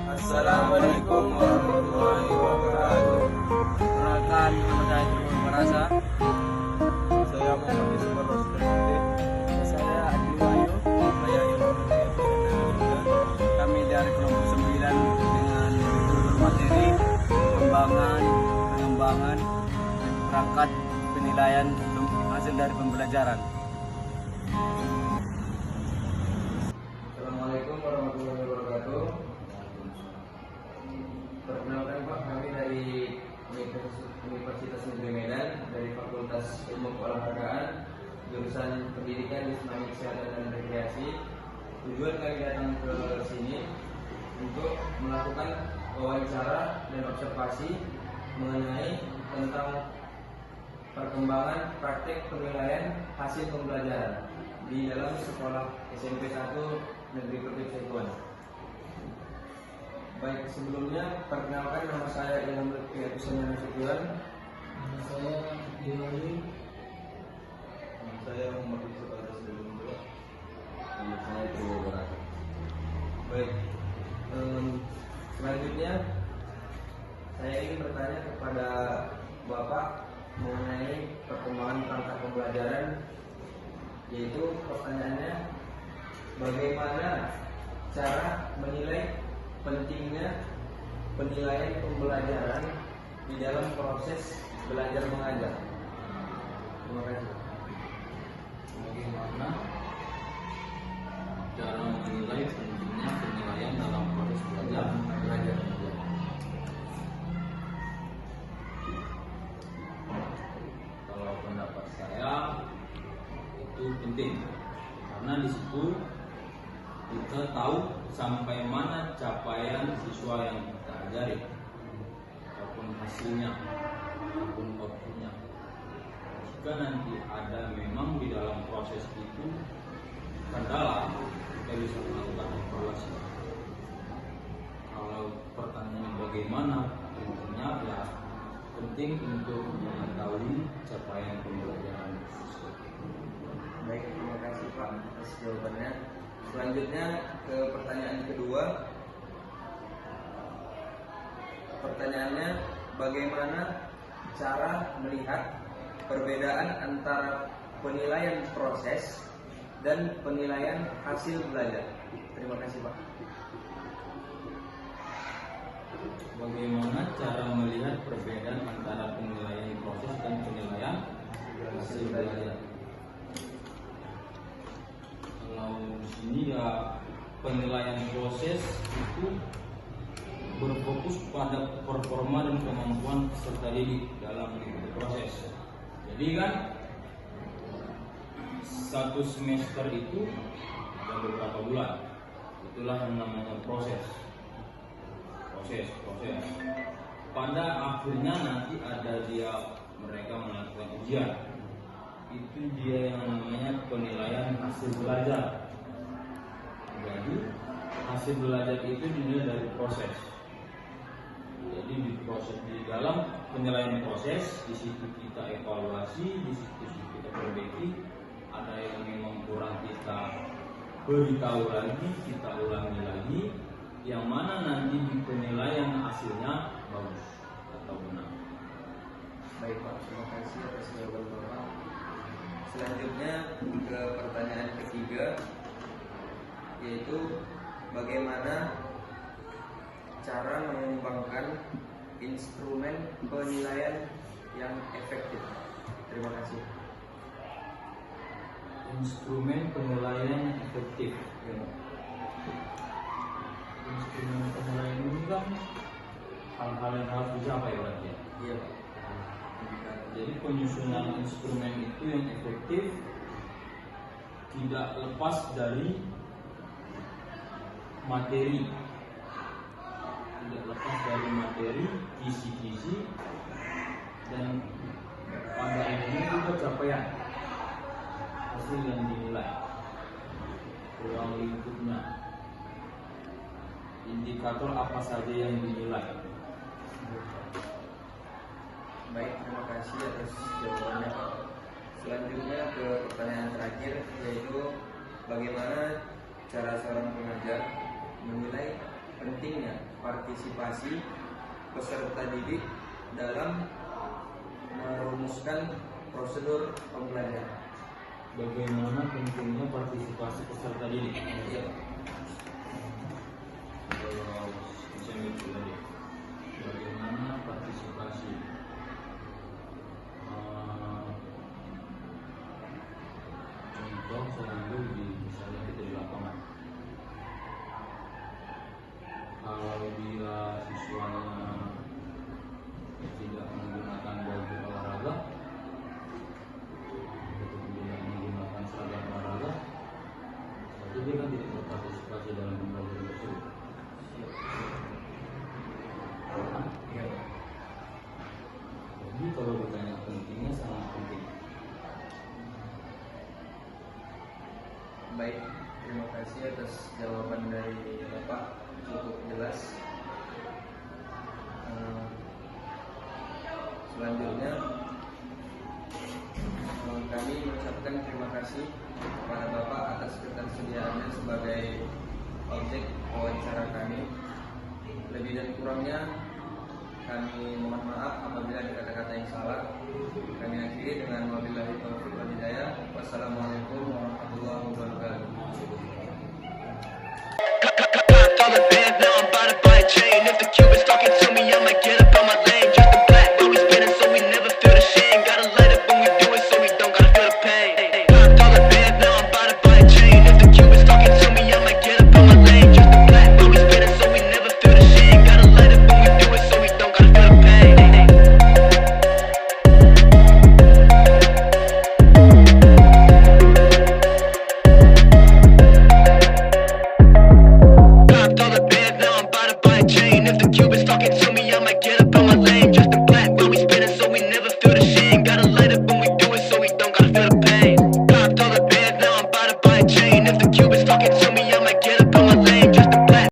Assalamualaikum warahmatullahi wabarakatuh. Perkenalkan, nama saya Irwan Barasa. Saya Muhammad Yusuf Rosli. Saya Adi Wayu. Saya Ilmu Kami dari kelompok 9 dengan materi pengembangan, perangkat penilaian hasil dari pembelajaran. Assalamualaikum warahmatullahi wabarakatuh. Perkenalkan Pak, kami dari Universitas Negeri Medan dari Fakultas Ilmu Keolahragaan jurusan Pendidikan Islami Kesehatan dan Rekreasi. Tujuan kami datang ke sini untuk melakukan wawancara dan observasi mengenai tentang perkembangan praktek penilaian hasil pembelajaran di dalam sekolah SMP 1 Negeri Pertip Setuan. Baik, sebelumnya perkenalkan, nama saya Ilham Lutfi Abisana Nasution. Nama saya Diwali. Saya Muhammad Yusuf Rosli. Nama saya Triwo Baraka. Baik, selanjutnya saya ingin bertanya kepada Bapak mengenai perkembangan perangkat pembelajaran, yaitu pertanyaannya, bagaimana cara menilai pentingnya penilaian pembelajaran di dalam proses belajar mengajar? Terima kasih. Bagaimana cara menilai pentingnya penilaian dalam proses belajar mengajar? Kalau pendapat saya itu penting, karena di situ kita tahu sampai mana capaian siswa yang kita ajari, ataupun hasilnya, ataupun outputnya. Jika nanti ada memang di dalam proses itu kendala, kita bisa melakukan evaluasi. Kalau pertanyaannya bagaimana, tentunya ya penting untuk mengetahui capaian pembelajaran siswa. Baik, terima kasih Pak atas jawabannya. Selanjutnya ke pertanyaan kedua. Pertanyaannya, bagaimana cara melihat perbedaan antara penilaian proses dan penilaian hasil belajar? Terima kasih Pak. Bagaimana cara melihat perbedaan antara penilaian proses dan penilaian hasil belajar? Kalau di sini ya, penilaian proses itu berfokus pada performa dan kemampuan peserta didik dalam mengikuti proses. Jadi kan satu semester itu ada beberapa bulan, itulah yang namanya proses. Pada akhirnya nanti ada mereka melakukan ujian. Itu dia yang namanya penilaian hasil belajar. Jadi hasil belajar itu dinilai dari proses. Jadi di dalam penilaian proses, di situ kita evaluasi, di situ kita perbaiki. Ada yang memang kurang, kita beritahu lagi, kita ulangi lagi. Yang mana nanti di penilaian hasilnya bagus atau benar. Baik Pak, terima kasih atas jawaban Bapak. Selanjutnya ke pertanyaan ketiga, yaitu bagaimana cara mengembangkan instrumen penilaian yang efektif? Terima kasih. Instrumen penilaian yang efektif. Instrumen penilaian ini kan hal-hal yang harus dicapai berarti ya. Iya Pak. Jadi penyusunan instrumen itu yang efektif tidak lepas dari materi, kisi-kisi, dan pada akhirnya juga capaian hasil yang dinilai, ruang lingkupnya, indikator apa saja yang dinilai. Baik, terima kasih atas jawabannya Pak. Selanjutnya ke pertanyaan terakhir, yaitu bagaimana cara seorang pengajar menilai pentingnya partisipasi peserta didik dalam merumuskan prosedur pembelajaran. Bagaimana pentingnya partisipasi peserta didik? Ya, Kalau misalnya itu tadi, bagaimana partisipasi? Contoh saya ambil di misalnya kita di lapangan. Kalau dia siswanya tidak menggunakan baju olahraga, atau tidak menggunakan seragam olahraga, berarti dia kan tidak berpartisipasi dalam pembelajaran tersebut. ya. Jadi kalau ditanya pentingnya sangat penting. Baik, terima kasih atas jawaban dari Bapak, cukup jelas. Selanjutnya kami mengucapkan terima kasih kepada Bapak atas ketersediaannya sebagai objek wawancara kami. Lebih dan kurangnya kami mohon maaf apabila ada kata-kata yang salah. Kami akhiri dengan wabillahi taufiq wal hidayah. Wassalamualaikum warahmatullahi wabarakatuh. All the band, now I'm about to buy a chain. If the Cuban's talking to me, I might get up on my lane. Just the black, but we spinning so we never feel the shame. Gotta light up when we do it so we don't gotta feel the pain. All the band, now I'm about to buy a chain. If the Cuban's talking to me, I might get up on my lane. Just the black, but we spinning so we never feel the shame. Gotta light up when we do it so we don't gotta feel the pain. All the band, now I'm about to buy a chain. If the Cuban's talking to me, I might get up on my lane.